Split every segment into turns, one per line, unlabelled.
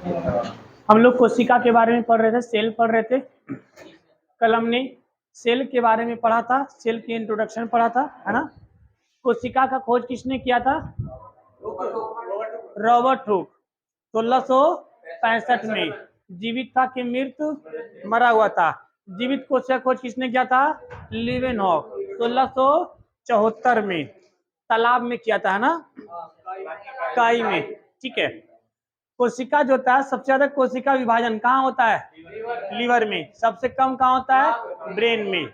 हम लोग कोशिका के बारे में पढ़ रहे थे, सेल पढ़ रहे थे। कल हमने सेल के बारे में पढ़ा था, सेल की इंट्रोडक्शन पढ़ा था, है ना। कोशिका का खोज किसने किया था? Robert Hooke. 1665 में जीवित था कि मृत मरा हुआ था। जीवित कोशिका खोज किसने किया था? लीवेनहॉक। 1674 में तालाब में किया था, है ना, काई में। ठीक है। कोशिका जो होता है, सबसे ज्यादा कोशिका विभाजन कहाँ होता है? लीवर में। सबसे कम कहाँ होता है? ब्रेन में।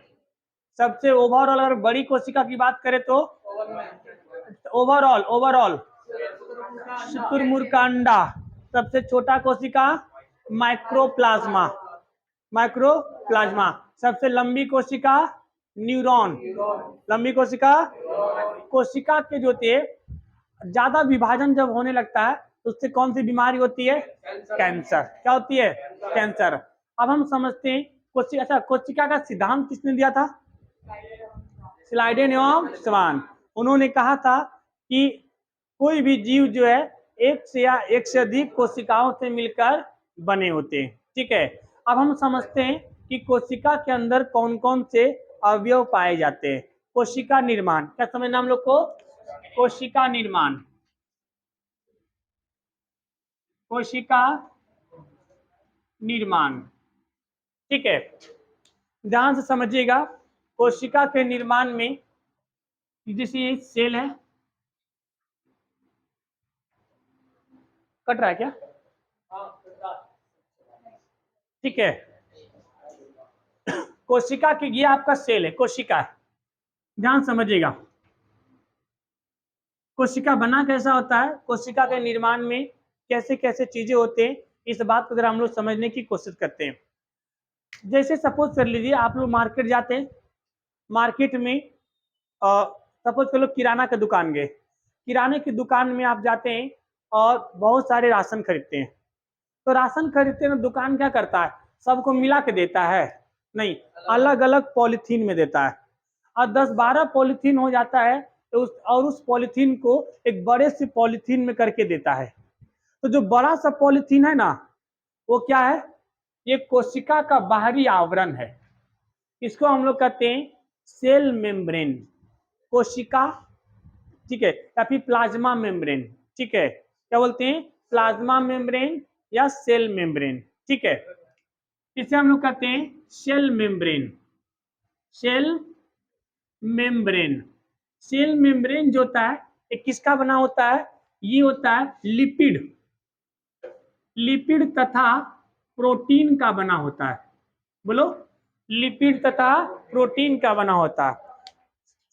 सबसे ओवरऑल अगर बड़ी कोशिका की बात करें तो ओवरऑल शुतुरमुर्ग। सबसे छोटा कोशिका माइक्रोप्लाज्मा। सबसे लंबी कोशिका न्यूरॉन। लंबी कोशिका कोशिका के जो थे ज्यादा विभाजन जब होने लगता है तो उससे कौन सी बीमारी होती है? कैंसर। क्या होती है? कैंसर। अब हम समझते हैं कोशिका का सिद्धांत किसने दिया था? स्लाइडेन एवं स्वान। उन्होंने कहा था कि कोई भी जीव जो है एक से अधिक कोशिकाओं से मिलकर बने होते हैं। ठीक है। अब हम समझते हैं कि कोशिका के अंदर कौन कौन से अवयव पाए जाते हैं। कोशिका निर्माण, क्या समझना हम लोग को? कोशिका निर्माण, कोशिका निर्माण। ठीक है, ध्यान से समझिएगा। कोशिका के निर्माण में जैसे ये सेल है, कट रहा है क्या? ठीक है। कोशिका की, ये आपका सेल है, कोशिका है। ध्यान समझिएगा। कोशिका बना कैसा होता है, कोशिका के निर्माण में कैसे कैसे चीजें होते हैं, इस बात को जरा हम लोग समझने की कोशिश करते हैं। जैसे सपोज कर लीजिए आप लोग मार्केट जाते हैं, मार्केट में सपोज कर लो किराना की दुकान गए, किराने की दुकान में आप जाते हैं और बहुत सारे राशन खरीदते हैं। तो राशन खरीदते हैं, दुकान क्या करता है? सबको मिला के देता है? नहीं, अलग अलग पॉलिथीन में देता है। और 10-12 पॉलिथीन हो जाता है तो उस पॉलिथीन को एक बड़े से पॉलिथीन में करके देता है। तो जो बड़ा सा पॉलिथीन है ना, वो क्या है? ये कोशिका का बाहरी आवरण है। इसको हम लोग कहते हैं सेल मेम्ब्रेन, कोशिका। ठीक है, या फिर प्लाज्मा मेम्ब्रेन। ठीक है, क्या बोलते हैं? प्लाज्मा मेम्ब्रेन या सेल मेम्ब्रेन। ठीक है, इसे हम लोग कहते हैं cell membrane. Cell membrane, cell membrane जो होता है ये किसका बना होता है? ये होता है लिपिड, लिपिड तथा प्रोटीन का बना होता है। बोलो, लिपिड तथा प्रोटीन का बना होता है।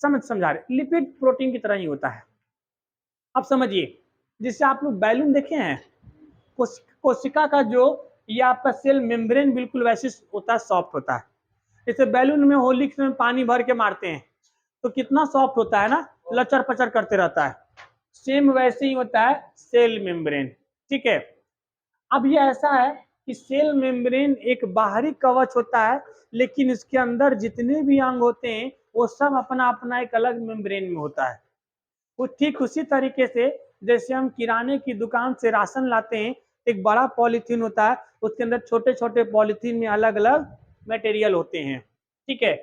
समझा रहे? लिपिड प्रोटीन की तरह ही होता है। अब समझिए, जिससे आप लोग बैलून देखे हैं, कोशिका का जो ये आपका सेल मेम्ब्रेन बिल्कुल वैसे होता है, सॉफ्ट होता है। जैसे बैलून में होलिक्स में पानी भर के मारते हैं तो कितना सॉफ्ट होता है ना, लचर पचर करते रहता है। सेम वैसे ही होता है सेल मेम्ब्रेन। ठीक है। अब ये ऐसा है कि सेल मेम्ब्रेन एक बाहरी कवच होता है, लेकिन इसके अंदर जितने भी अंग होते हैं वो सब अपना अपना एक अलग मेम्ब्रेन में होता है। वो ठीक उसी तरीके से जैसे हम किराने की दुकान से राशन लाते हैं, एक बड़ा पॉलीथीन होता है, उसके अंदर छोटे छोटे पॉलीथीन में अलग अलग मटेरियल होते हैं। ठीक है।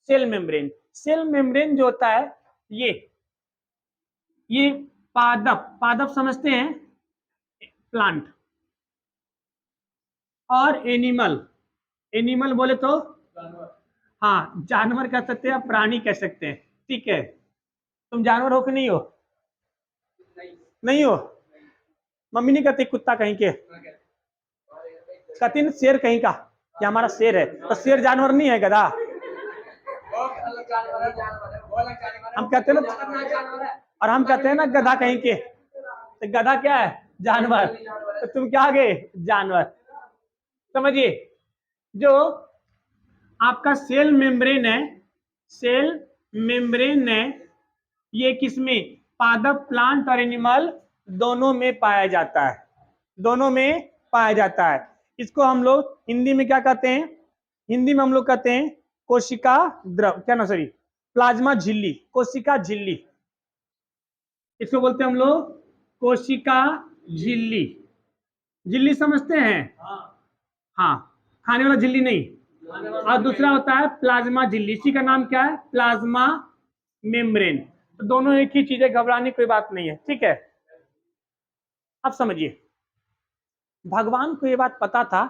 सेल मेम्ब्रेन, सेल मेम्ब्रेन जो होता है ये पादप, पादप समझते हैं, प्लांट। और एनिमल, एनिमल बोले तो हाँ, जानवर कह सकते हैं, प्राणी कह सकते हैं। ठीक है। तुम जानवर हो कि नहीं हो? नहीं हो? मम्मी नहीं कहती कुत्ता कहीं के, कहती शेर कहीं का, ये हमारा शेर है। तो शेर जानवर नहीं है, गधा। हम कहते हैं ना, और हम कहते हैं ना गधा कहीं के, तो गधा क्या है? जानवर। तो तुम क्या गए? जानवर। समझिए, जो आपका सेल मेम्ब्रेन है, सेल मेम्ब्रेन है, ये किसमें? पादप, प्लांट और एनिमल दोनों में पाया जाता है, दोनों में पाया जाता है। इसको हम लोग हिंदी में क्या कहते हैं? हिंदी में हम लोग कहते हैं कोशिका द्रव, क्या ना, सॉरी, प्लाज्मा झिल्ली, कोशिका झिल्ली। इसको बोलते हैं हम लोग कोशिका झिल्ली। झिल्ली समझते हैं? हाँ, खाने वाला झिल्ली नहीं। और दूसरा होता है प्लाज्मा झिल्ली, इसी का नाम क्या है? Plasma membrane. तो दोनों एक ही चीज है, घबराने की कोई बात नहीं है, ठीक है। अब समझिए, भगवान को ये बात पता था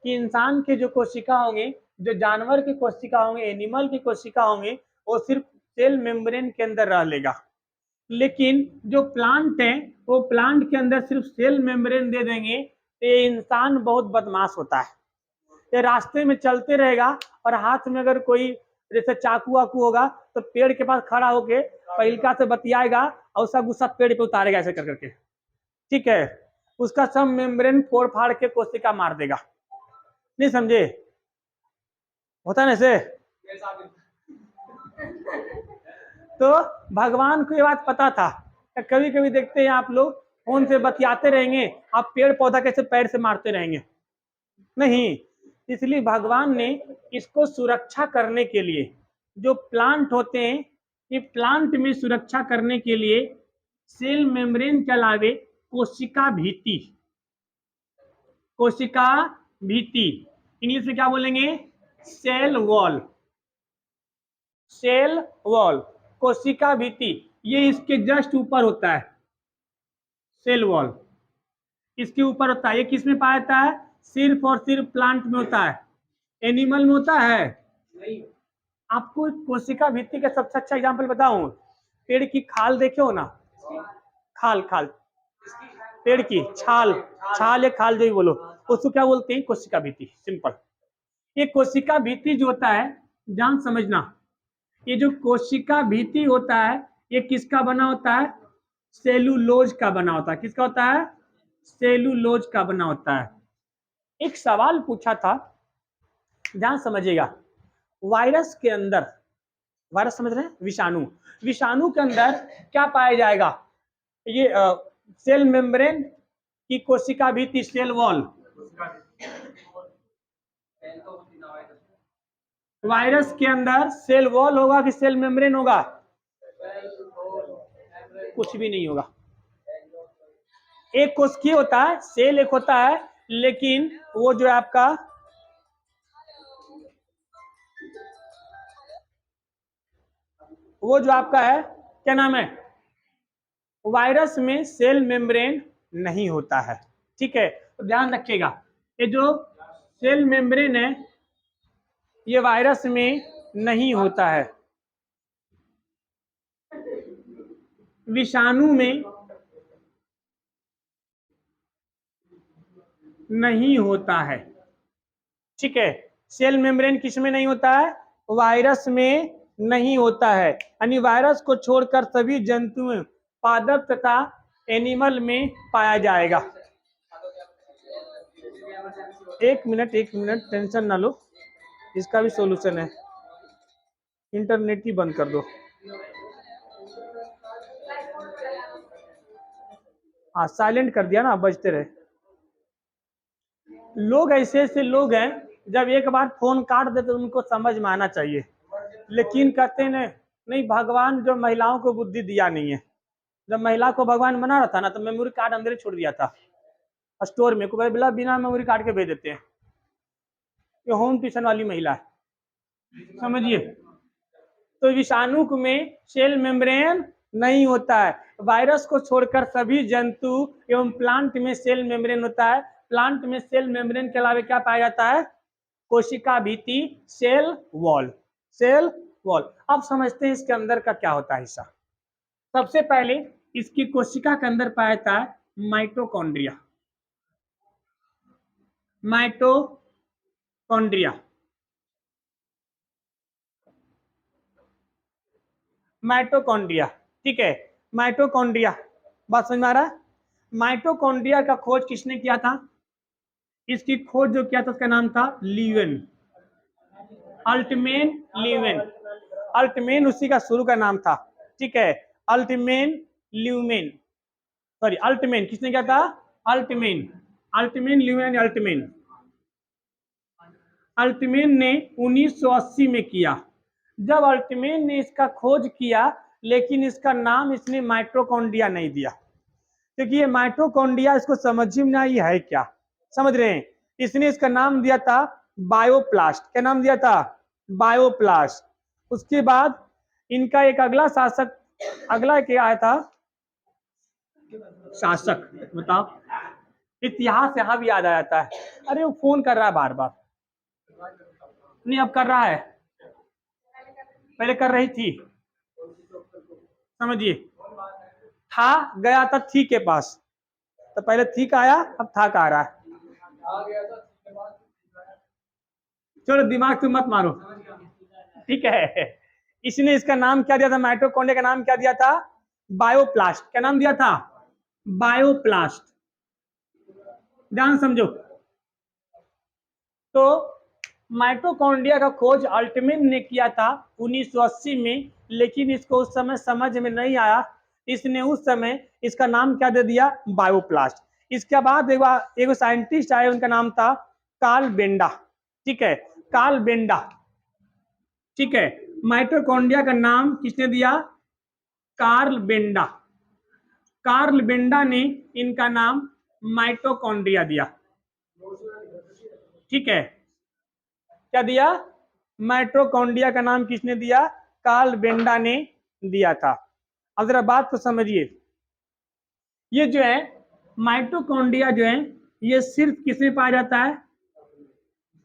कि इंसान के जो कोशिका होंगे, जो जानवर की कोशिका होंगे, एनिमल की कोशिका होंगे, वो सिर्फ सेल मेम्ब्रेन के अंदर रह लेगा। लेकिन जो प्लांट है, वो प्लांट के अंदर सिर्फ सेल मेम्ब्रेन दे देंगे, तो ये इंसान बहुत बदमाश होता है। ये रास्ते में चलते रहेगा और हाथ में अगर कोई जैसे चाकू वाकू होगा तो पेड़ के पास खड़ा होके पहिलका से बतियाएगा और उसका गुस्सा पेड़ पे उतारेगा ऐसे कर करके, ठीक है। उसका सब मेम्ब्रेन फोड़ फाड़ के कोशिका मार देगा। नहीं समझे? होता ना ऐसे। तो भगवान को ये बात पता था। कभी कभी देखते हैं आप लोग फोन से बतियाते रहेंगे, आप पेड़ पौधा कैसे पैर से मारते रहेंगे? नहीं। इसलिए भगवान ने इसको सुरक्षा करने के लिए, जो प्लांट होते हैं, ये प्लांट में सुरक्षा करने के लिए सेल मेम्ब्रेन के अलावे कोशिका भीति, कोशिका भीति इंग्लिश में क्या बोलेंगे? सेल वॉल, सेल वॉल, कोशिका भीति, ये इसके जस्ट ऊपर होता है। सेल वॉल इसके ऊपर होता है। ये किस में पाया जाता है? सिर्फ और सिर्फ प्लांट में होता है। एनिमल में होता है नहीं। आपको कोशिका भित्ति का सबसे अच्छा एग्जांपल बताऊं, पेड़ की खाल देखे हो ना? खाल, खाल पेड़ की छाल, छाल या खाल जो भी बोलो, उसको क्या बोलते हैं? कोशिका भित्ति, सिंपल। ये कोशिका भित्ति जो होता है, ध्यान समझना, ये जो कोशिका भित्ति होता है, ये किसका बना होता है? सेलुलोज का बना होता है। किसका होता है? सेलुलोज का बना होता है। एक सवाल पूछा था, ध्यान समझिएगा। वायरस के अंदर, वायरस समझ रहे हैं? विषाणु, विषाणु के अंदर क्या पाया जाएगा? ये सेल मेम्ब्रेन की कोशिका भीति, सेल वॉल। वायरस के अंदर सेल वॉल होगा कि सेल मेम्ब्रेन होगा? कुछ भी नहीं होगा। एक कोशिकीय होता है, सेल एक होता है, लेकिन वो जो है आपका है, क्या नाम है? वायरस में सेल मेम्ब्रेन नहीं होता है, ठीक है। तो ध्यान रखिएगा, ये जो सेल मेम्ब्रेन है, ये वायरस में नहीं होता है। विषाणु में नहीं होता है, ठीक है। सेल मेम्ब्रेन किस में नहीं होता है? वायरस में नहीं होता है। यानी वायरस को छोड़कर सभी जंतुओं, पादप तथा एनिमल में पाया जाएगा। एक मिनट, टेंशन ना लो, इसका भी सॉल्यूशन है। इंटरनेट ही बंद कर दो। हाँ, साइलेंट कर दिया ना, बजते रहे। लोग ऐसे ऐसे लोग हैं, जब एक बार फोन काट देते तो उनको समझ में आना चाहिए, लेकिन कहते हैं नहीं, भगवान जो महिलाओं को बुद्धि दिया नहीं है। जब महिला को भगवान बना रहा था ना, तो मेमोरी कार्ड अंदर ही छोड़ दिया था स्टोर में, को बोला बिना मेमोरी कार्ड के भेज देते हैं। ये होम ट्यूशन वाली महिला है, समझिए। तो विषाणु में सेल मेम्ब्रेन नहीं होता है। वायरस को छोड़कर सभी जंतु एवं प्लांट में सेल मेम्ब्रेन होता है। प्लांट में सेल मेम्ब्रेन के अलावा क्या पाया जाता है? कोशिका भीति, सेल वॉल, सेल वॉल। अब समझते हैं इसके अंदर का क्या होता है हिस्सा। सबसे पहले इसकी कोशिका के अंदर पाया जाता है माइटोकॉन्ड्रिया, माइटोकॉन्ड्रिया, माइटोकॉन्ड्रिया, ठीक है। माइटोकॉन्ड्रिया, बात समझ में आ रहा है? माइटोकॉन्ड्रिया का खोज किसने किया था? इसकी खोज जो किया था उसका नाम था लीवेन, अल्टमेन लीवेन। अल्टमेन उसी का शुरू का नाम था, ठीक है। अल्टमेन ल्यूमेन, सॉरी अल्टमेन, किसने किया था? अल्टमेन, अल्टमेन ल्यूमेन, अल्टमेन। अल्टमेन ने 1980 में किया। जब अल्टमेन ने इसका खोज किया, लेकिन इसका नाम इसने माइटोकॉन्ड्रिया नहीं दिया। क्योंकि ये माइटोकॉन्ड्रिया इसको समझ में नहीं है क्या, समझ रहे हैं, इसने इसका नाम दिया था बायोप्लास्ट। क्या नाम दिया था? बायोप्लास्ट। उसके बाद इनका एक अगला शासक, अगला क्या आया था शासक, बताओ। इतिहास यहाँ भी याद आ जाता है। अरे वो फोन कर रहा है बार बार, नहीं अब कर रहा है, पहले कर रही थी, समझिए। था गया था थी के पास, तो पहले थी का आया, अब था का आ रहा है। चलो दिमाग तुम मत मारो, ठीक है। इसने इसका नाम क्या दिया था, माइटोकॉन्ड्रिया का नाम क्या दिया था? बायोप्लास्ट। क्या नाम दिया था? बायोप्लास्ट। ध्यान समझो। तो माइटोकॉन्ड्रिया का खोज अल्टमैन ने किया था 1980 में, लेकिन इसको उस समय समझ में नहीं आया, इसने उस समय इसका नाम क्या दे दिया? बायोप्लास्ट। इसके बाद एक साइंटिस्ट आए, उनका नाम था कार्ल बेंडा, ठीक है, कार्ल बेंडा, ठीक है। माइटोकॉन्ड्रिया का नाम किसने दिया? Karl Benda. कार्ल बेंडा ने इनका नाम माइटोकॉन्ड्रिया दिया, ठीक है। क्या दिया? माइटोकॉन्ड्रिया का नाम किसने दिया? कार्ल बेंडा ने दिया था। अब जरा बात को समझिए, ये जो है माइटोकॉन्ड्रिया जो है, ये सिर्फ किसमें पाया जाता है?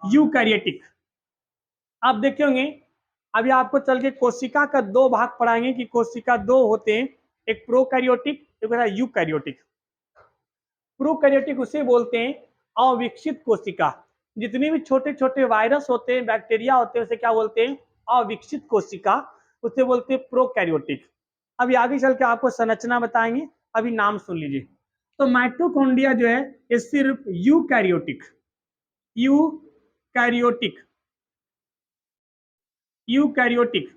यूकैरियोटिक। आप देखे होंगे, अभी आपको चल के कोशिका का दो भाग पढ़ाएंगे कि कोशिका दो होते हैं, एक प्रोकैरियोटिक, एक होता है यूकैरियोटिक। प्रोकैरियोटिक उसे बोलते हैं अविकसित कोशिका। जितने भी छोटे छोटे वायरस होते हैं, बैक्टीरिया होते हैं, उसे क्या बोलते हैं? अविकसित कोशिका, उसे बोलते हैं प्रोकैरियोटिक। अभी आगे चल के आपको संरचना बताएंगे, अभी नाम सुन लीजिए। तो माइटोकॉन्ड्रिया जो है ये सिर्फ यूकैरियोटिक, यूकैरियोटिक, यूकैरियोटिक,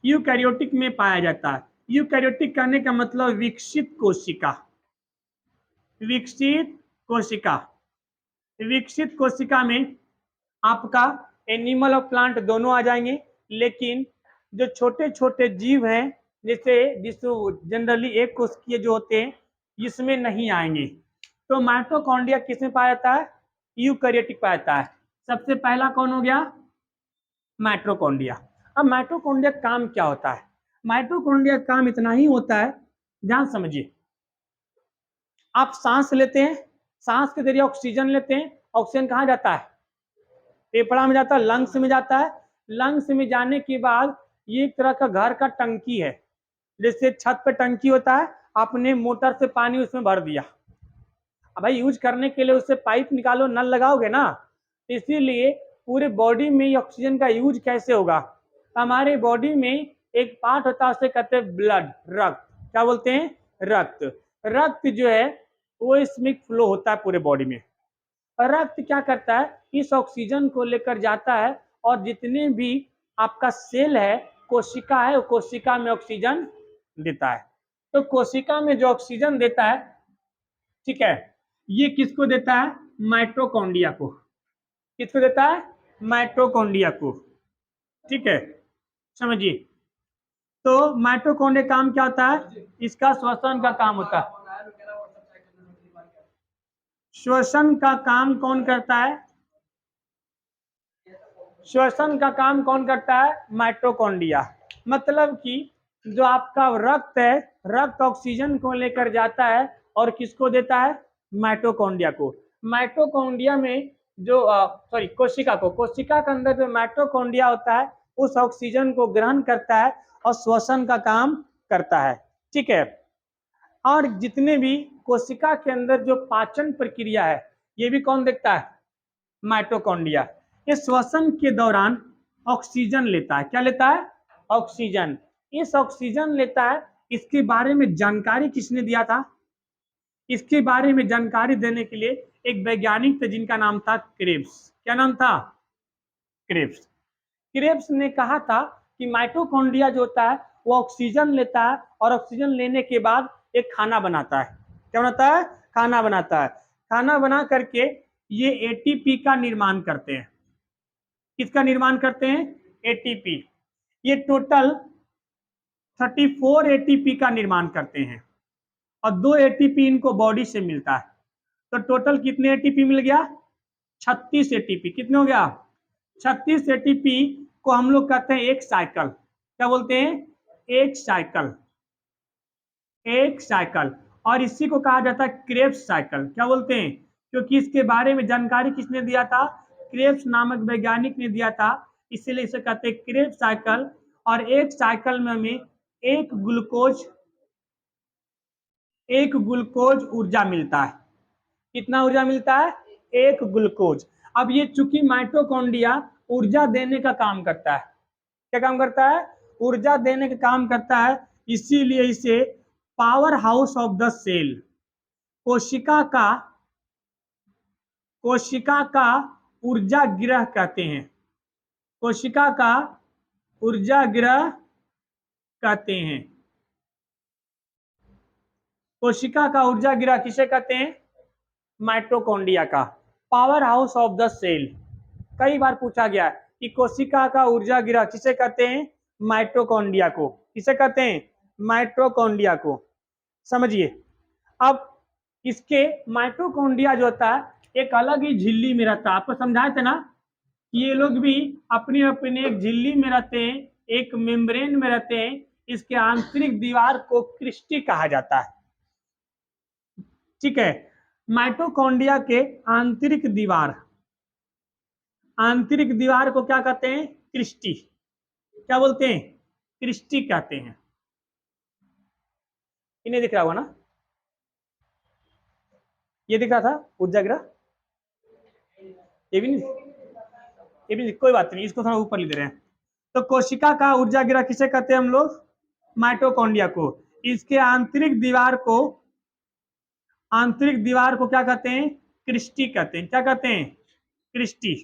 यूकैरियोटिक में पाया जाता है। यूकैरियोटिक कहने का मतलब विकसित कोशिका, विकसित कोशिका। विकसित कोशिका में आपका एनिमल और प्लांट दोनों आ जाएंगे, लेकिन जो छोटे छोटे जीव हैं, जैसे जनरली एक कोशिकीय जो होते हैं, इसमें नहीं आएंगे। तो माइटोकॉन्ड्रिया किसमें पाया जाता है? यूकैरियोटिक पाया जाता है। सबसे पहला कौन हो गया? माइटोकॉन्ड्रिया। अब माइटोकॉन्ड्रिया काम क्या होता है? माइटोकॉन्ड्रिया काम इतना ही होता है, ध्यान समझिए। आप सांस लेते हैं, सांस के जरिए ऑक्सीजन लेते हैं, ऑक्सीजन कहाँ जाता है? फेफड़ा में जाता है, लंग्स में जाता है। लंग्स में जाने के बाद ये एक तरह का घर का टंकी है, जैसे छत पे टंकी होता है, आपने मोटर से पानी उसमें भर दिया, अब भाई यूज करने के लिए उससे पाइप निकालो, नल लगाओगे ना, इसीलिए पूरे बॉडी में ऑक्सीजन का यूज कैसे होगा? हमारे बॉडी में एक पार्ट होता है, उसे कहते हैं ब्लड, रक्त। क्या बोलते हैं? रक्त। रक्त जो है वो इसमें फ्लो होता है पूरे बॉडी में। रक्त क्या करता है? इस ऑक्सीजन को लेकर जाता है, और जितने भी आपका सेल है, कोशिका है, कोशिका में ऑक्सीजन देता है। तो कोशिका में जो ऑक्सीजन देता है, ठीक है, ये किसको देता है? माइटोकॉन्ड्रिया को। किसको देता है? माइटोकॉन्ड्रिया को, ठीक है, समझिए। तो माइटोकॉन्ड्रिया काम क्या होता है? इसका श्वसन का काम होता है। श्वसन का काम कौन करता है? श्वसन का काम कौन करता है? माइटोकॉन्ड्रिया। मतलब कि जो आपका रक्त है, रक्त ऑक्सीजन को लेकर जाता है और किसको देता है? माइटोकॉन्ड्रिया को। माइटोकॉन्ड्रिया में जो कोशिका को, कोशिका के अंदर जो माइटोकॉन्ड्रिया होता है, उस ऑक्सीजन को ग्रहण करता है और श्वसन का काम करता है, ठीक है। और जितने भी कोशिका के अंदर जो पाचन प्रक्रिया है, ये भी कौन देखता है? माइटोकॉन्ड्रिया। ये श्वसन के दौरान ऑक्सीजन लेता है। क्या लेता है? ऑक्सीजन। इस ऑक्सीजन लेता है, इसके बारे में जानकारी किसने दिया था? इसके बारे में जानकारी देने के लिए एक वैज्ञानिक थे जिनका नाम था क्रेब्स। क्या नाम था? क्रेब्स। क्रेब्स ने कहा था कि माइटोकॉन्ड्रिया जो होता है वो ऑक्सीजन लेता है, और ऑक्सीजन लेने के बाद एक खाना बनाता है। क्या बनाता है? खाना बनाता है। खाना बना करके ये एटीपी का निर्माण करते हैं। किसका निर्माण करते हैं? एटीपी। ये टोटल 34 एटीपी का निर्माण करते हैं। और 2 एटीपी इनको बॉडी से मिलता है। तो टोटल कितने एटीपी मिल गया? 36 एटीपी। कितने हो गया? 36 एटीपी को हम लोग कहते हैं एक साइकिल। क्या बोलते हैं? एक साइकिल। एक साइकिल। और इसी को कहा जाता है क्रेब्स साइकिल। क्या बोलते हैं? क्योंकि इसके बारे में जानकारी किसने दिया था? क्रेब्स नामक वैज्ञानिक ने दिया था, इसीलिए इसे कहते हैं क्रेब्स साइकिल। और एक साइकिल में हमें एक ग्लूकोज ऊर्जा मिलता है। कितना ऊर्जा मिलता है? एक ग्लूकोज। अब ये चूंकि माइटोकॉन्ड्रिया ऊर्जा देने का काम करता है। क्या काम करता है? ऊर्जा देने का काम करता है, इसीलिए इसे power house of the cell, कोशिका का ऊर्जा गृह कहते हैं। कोशिका का ऊर्जा गृह कहते हैं। कोशिका का ऊर्जा गृह किसे कहते हैं? माइटोकॉन्ड्रिया का। Power house of the cell, कई बार पूछा गया है कि कोशिका का ऊर्जा गृह किसे कहते हैं? माइटोकॉन्ड्रिया को। किसे कहते हैं? माइटोकॉन्ड्रिया को। समझिए, अब इसके माइटोकॉन्ड्रिया जो होता है एक अलग ही झिल्ली में रहता है। आपको समझाए थे ना कि ये लोग भी अपने अपने एक झिल्ली में रहते हैं, एक मेम्ब्रेन में रहते हैं। इसके आंतरिक दीवार को क्रिस्टी कहा जाता है। ठीक है, माइटोकॉन्ड्रिया के आंतरिक दीवार को क्या कहते हैं? क्रिस्टी। क्या बोलते हैं? क्रिस्टी कहते हैं। इन्हें दिख रहा होगा ना? ये दिख रहा था ऊर्जागृह? ये भी नहीं? ये भी नहीं, कोई बात नहीं, इसको थोड़ा ऊपर ले दे रहे हैं। तो कोशिका का ऊर्जागृह किसे कहते हैं हम लोग? माइटोकॉन्ड्रिया को। इसके आंतरिक दीवार को क्या कहते हैं? क्रिस्टी कहते हैं। क्या कहते हैं? क्रिस्टी।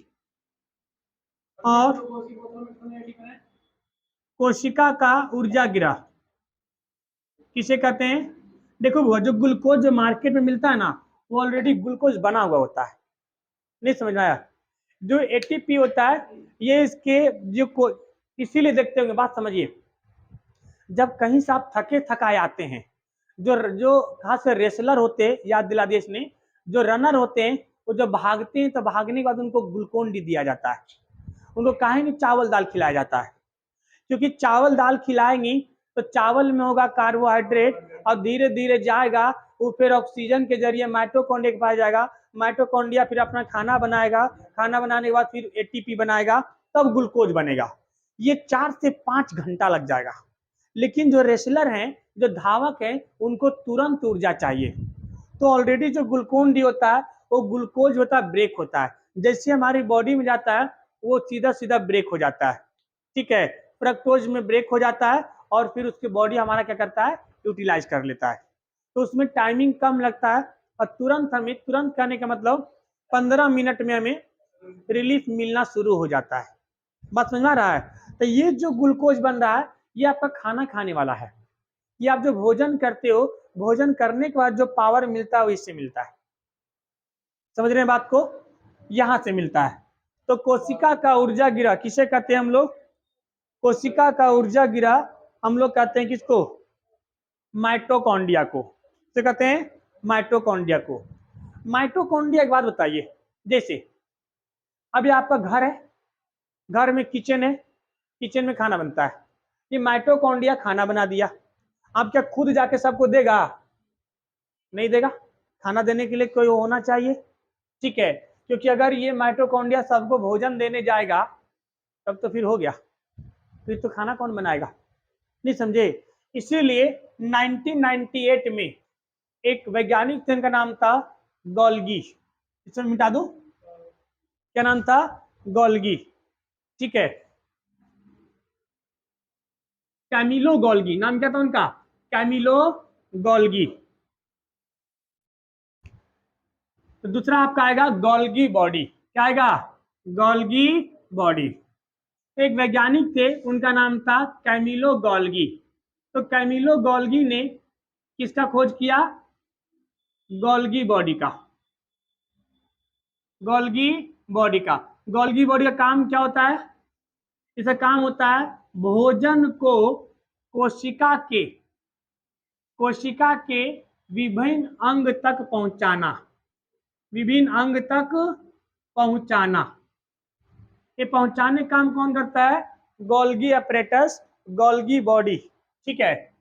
और कोशिका का ऊर्जागृह किसे कहते हैं? देखो, जो ग्लूकोज जो मार्केट में मिलता है ना, वो ऑलरेडी ग्लूकोज बना हुआ होता है। नहीं समझ में आया? जो एटीपी होता है ये इसके जो इसीलिए देखते होंगे, बात समझिए, जब कहीं से आप थके थकाए आते हैं, जो खास कर रेसलर होते हैं, याद दिला दिया इसने, जो रनर होते हैं वो जब भागते हैं तो भागने के बाद उनको ग्लूकोन डी दिया जाता है। उनको काहे नहीं चावल दाल खिलाया जाता है? क्योंकि चावल दाल खिलाएंगी तो चावल में होगा कार्बोहाइड्रेट और धीरे धीरे जाएगा वो, फिर ऑक्सीजन के जरिए माइटोकॉन्ड्रिया के पास जाएगा। माइटोकॉन्ड्रिया फिर अपना खाना बनाएगा, खाना बनाने के बाद फिर एटीपी बनाएगा, तब ग्लूकोज बनेगा। ये 4 से 5 घंटा लग जाएगा। लेकिन जो रेसलर हैं, जो धावक हैं, उनको तुरंत ऊर्जा चाहिए। तो ऑलरेडी जो ग्लूकोन डी होता है वो ग्लूकोज होता है, ब्रेक होता है। जैसे हमारी बॉडी में जाता है वो सीधा सीधा ब्रेक हो जाता है। ठीक है, फ्रक्टोज में ब्रेक हो जाता है और फिर उसकी बॉडी हमारा क्या करता है? यूटिलाइज कर लेता है। तो उसमें टाइमिंग कम लगता है और तुरंत करने का मतलब 15 मिनट में हमें रिलीफ मिलना शुरू हो जाता है। बात समझ में आ रहा है? तो ये जो ग्लूकोज बन रहा है ये आपका खाना खाने वाला है। ये आप जो भोजन करते हो, भोजन करने के बाद जो पावर मिलता है वो इससे मिलता है। समझ रहे हैं बात को? यहां से मिलता है। तो कोशिका का ऊर्जा गिरा किसे कहते हैं हम लोग? कोशिका का ऊर्जा गिरा हम लोग कहते हैं किसको? माइटोकॉन्ड्रिया को। किसे कहते हैं? माइटोकॉन्ड्रिया को। माइटोकॉन्ड्रिया एक बात बताइए, जैसे अभी आपका घर है, घर में किचन है, किचन में खाना बनता है, ये माइटोकॉन्ड्रिया खाना बना दिया। आप क्या खुद जाके सबको देगा? नहीं देगा। खाना देने के लिए कोई होना चाहिए। ठीक है, क्योंकि अगर ये माइटोकॉन्ड्रिया सबको भोजन देने जाएगा तब तो फिर हो गया, फिर तो खाना कौन बनाएगा? नहीं समझे? इसीलिए 1998 में एक वैज्ञानिक थे, इनका नाम था गोल्गी। इसमें मिटा दूं? क्या नाम था? गोल्गी। ठीक है, कैमिलो गोल्गी नाम क्या था उनका? Camillo Golgi. तो दूसरा आपका आएगा गोल्गी बॉडी। क्या आएगा? Golgi body. एक वैज्ञानिक थे, उनका नाम था कैमिलो गोल्गी। तो कैमिलो गोल्गी ने किसका खोज किया? गोल्गी बॉडी का। गोल्गी बॉडी का। गोल्गी बॉडी का काम क्या होता है? इसका काम होता है भोजन को कोशिका के विभिन्न अंग तक पहुंचाना, विभिन्न अंग तक पहुंचाना। ये पहुंचाने का काम कौन करता है? Golgi apparatus, Golgi body. ठीक है,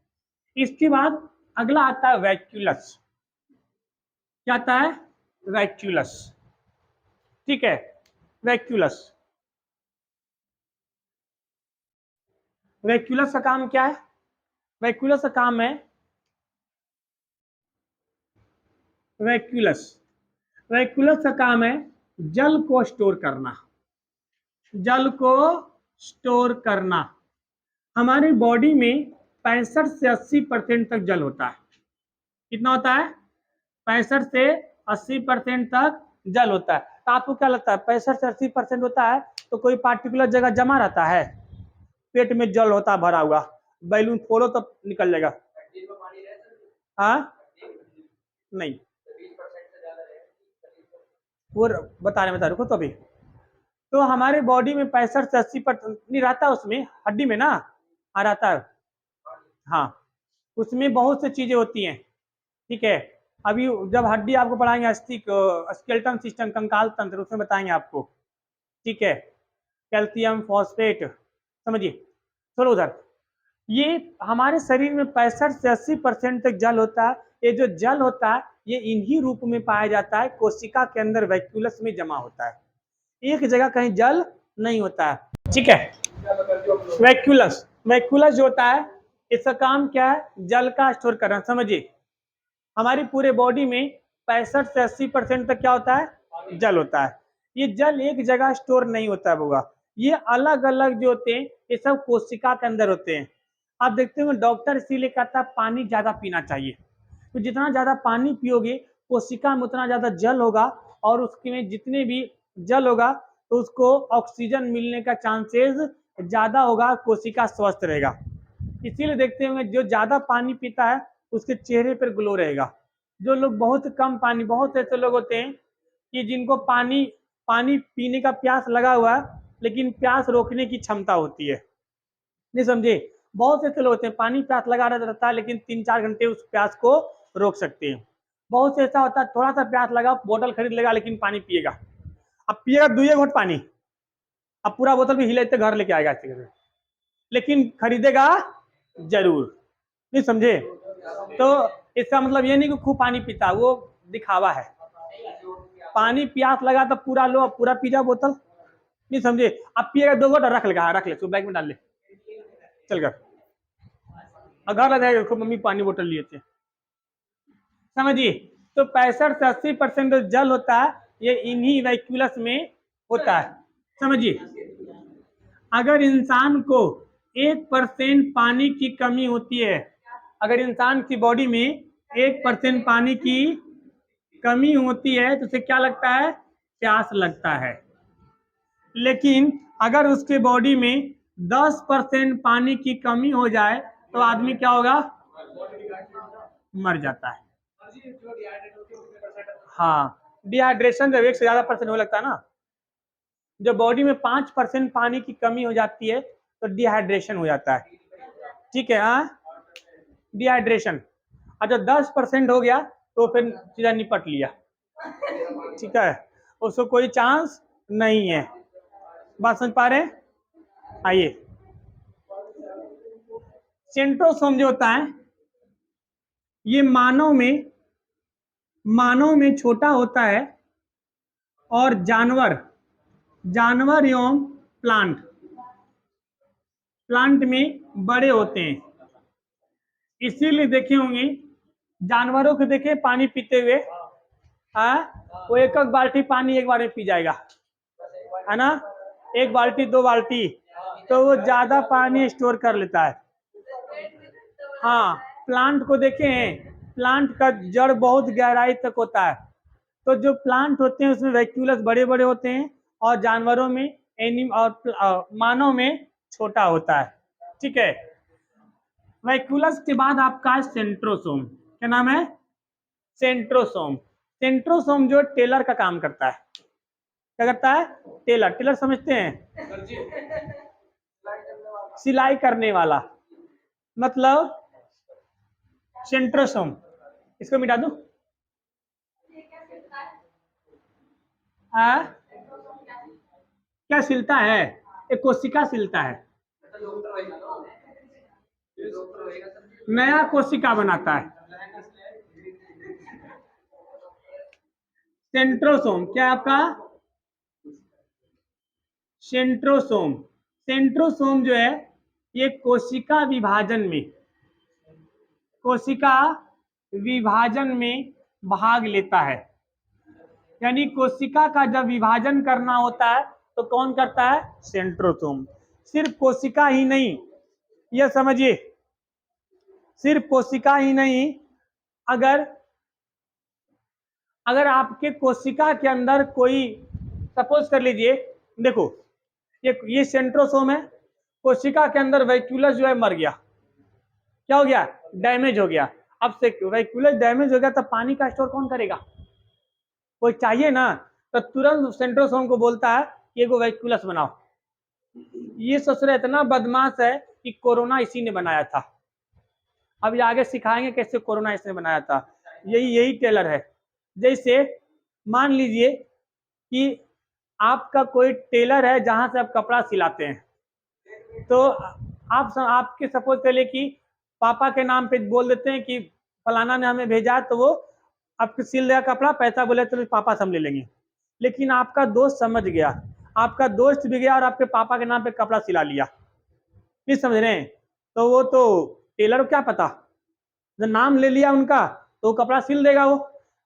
इसके बाद अगला आता है वैक्यूलस। क्या आता है? वैक्यूलस। ठीक है, वैक्यूलस। वैक्यूलस का काम क्या है? वैक्यूलस का काम है, वैक्यूलस, वैक्यूलस का काम है जल को स्टोर करना, जल को स्टोर करना। हमारी बॉडी में 65 से 80% तक जल होता है। कितना होता है? 65 से 80% तक जल होता है। तो आपको क्या लगता है 65 से 80% होता है तो कोई पार्टिकुलर जगह जमा रहता है? पेट में जल होता है भरा हुआ, बैलून फोड़ो तो निकल जाएगा। हाँ, नहीं, वो बता रहे रुको तो अभी। तो हमारे बॉडी में 65 से 80% नहीं रहता, उसमें हड्डी में ना रहता है। हाँ, उसमें बहुत सी चीजें होती हैं। ठीक है, अभी जब हड्डी आपको पढ़ाएंगे अस्थिक स्केलेटन सिस्टम, कंकाल तंत्र, उसमें बताएंगे आपको। ठीक है, कैल्शियम फॉस्फेट, समझिए। चलो उधर, ये हमारे शरीर में 65 से 80% तक जल होता है। ये जो जल होता है ये इन्हीं रूप में पाया जाता है, कोशिका के अंदर वैक्यूलस में जमा होता है, एक जगह कहीं जल नहीं होता है। ठीक है, वैक्यूलस, वैक्यूलस जो होता है इसका काम क्या है? जल का स्टोर करना। समझिए, हमारी पूरे बॉडी में 65 से 80% तक क्या होता है? जल होता है। ये जल एक जगह स्टोर नहीं होता है होगा, ये अलग अलग जो होते हैं ये सब कोशिका के अंदर होते हैं। आप देखते हो डॉक्टर इसीलिए कहता है पानी ज्यादा पीना चाहिए, तो जितना ज्यादा पानी पियोगे कोशिका में उतना ज्यादा जल होगा, और उसके में जितने भी जल होगा तो उसको ऑक्सीजन मिलने का चांसेस ज्यादा होगा, कोशिका स्वस्थ रहेगा। इसीलिए देखते होंगे जो ज्यादा पानी पीता है उसके चेहरे पर ग्लो रहेगा। जो लोग बहुत कम पानी, बहुत ऐसे लोग होते हैं कि जिनको पानी पानी पीने का प्यास लगा हुआ है लेकिन प्यास रोकने की क्षमता होती है, नहीं समझे? बहुत से ऐसे लोग होते हैं पानी प्यास लगा रहता है लेकिन 3-4 घंटे उस प्यास को रोक सकते हैं। बहुत से ऐसा होता है थोड़ा सा प्यास लगा बोतल खरीद लेगा लेकिन पानी पिएगा, अब पिएगा 2 घोट पानी, अब पूरा बोतल भी हिलाते घर लेके आएगा ऐसे करके, लेकिन खरीदेगा जरूर, नहीं समझे? तो इसका मतलब ये नहीं कि खूब पानी पीता, वो दिखावा है। पानी प्यास लगा तो पूरा लो, पूरा पी जाओ बोतल, नहीं समझे? अब पिएगा 2 घोट रख लेगा, रख ले, बैग में डाल ले, चल कर घर लग जाएगा, खूब मम्मी पानी बोतल लिए थे। समझिए, तो 65 से 80% जो जल होता है ये इन्हीं वैक्यूलस में होता है। समझिए, अगर इंसान को 1% पानी की कमी होती है, अगर इंसान की बॉडी में 1% पानी की कमी होती है तो उसे क्या लगता है? प्यास लगता है। लेकिन अगर उसके बॉडी में 10% पानी की कमी हो जाए तो आदमी क्या होगा? मर जाता है। हाँ, डिहाइड्रेशन जब 1 से ज्यादा परसेंट होने लगता है ना, जब बॉडी में 5% पानी की कमी हो जाती है तो डिहाइड्रेशन हो जाता है। ठीक है, हाँ, डिहाइड्रेशन। और जब 10% हो गया तो फिर सीधा निपट लिया। ठीक है, उसको कोई चांस नहीं है। बात समझ पा रहे हैं? आइए, सेंट्रोसोम जो होता है ये मानव में छोटा होता है और जानवर एवं प्लांट में बड़े होते हैं। इसीलिए देखे होंगे जानवरों को, देखे पानी पीते हुए, वो एक बाल्टी पानी एक बार में पी जाएगा, है ना? 1 बाल्टी 2 बाल्टी, तो वो ज्यादा पानी स्टोर कर लेता है। हाँ, प्लांट को देखे हैं, प्लांट का जड़ बहुत गहराई तक होता है। तो जो प्लांट होते हैं उसमें वैक्यूलस बड़े बड़े होते हैं और जानवरों में और मानव में छोटा होता है। ठीक है, वैक्यूलस के बाद आपका है सेंट्रोसोम। क्या नाम है? सेंट्रोसोम। सेंट्रोसोम जो टेलर का काम करता है। क्या करता है? टेलर। टेलर समझते हैं? सिलाई करने वाला, मतलब सेंट्रोसोम। इसको मिटा दूं? क्या सिलता है? एक कोशिका सिलता है, नया कोशिका बनाता है। सेंट्रोसोम क्या आपका? सेंट्रोसोम। सेंट्रोसोम जो है ये कोशिका विभाजन में, कोशिका विभाजन में भाग लेता है। यानी कोशिका का जब विभाजन करना होता है तो कौन करता है? सेंट्रोसोम। सिर्फ कोशिका ही नहीं, यह समझिए, सिर्फ कोशिका ही नहीं, अगर अगर आपके कोशिका के अंदर कोई, सपोज कर लीजिए, देखो ये सेंट्रोसोम है, कोशिका के अंदर वैक्यूलस जो है मर गया, क्या हो गया? डैमेज हो गया। अब से वैक्यूलस डैमेज हो गया तो पानी का स्टोर कौन करेगा? कोई चाहिए ना, तो तुरंत सेंट्रोसोम को बोलता है कि वो वैक्यूलस बनाओ। ये ससुर इतना बदमाश है कि कोरोना इसी ने बनाया था। अब ये आगे सिखाएंगे कैसे कोरोना इसने बनाया था। यही टेलर है। जैसे मान लीजिए कि आपका कोई टेलर है जहां से आप कपड़ा सिलाते हैं, तो आपके सपोज कर लिए कि पापा के नाम पे बोल देते हैं कि फलाना ने हमें भेजा, तो वो आपके सिल देगा कपड़ा, पैसा बोले तो पापा से हम ले लेंगे। लेकिन आपका दोस्त समझ गया, आपका दोस्त भी गया और आपके पापा के नाम पे कपड़ा सिला लिया, नहीं समझ रहे हैं? तो वो तो टेलर को क्या पता, जब नाम ले लिया उनका तो कपड़ा सिल देगा वो।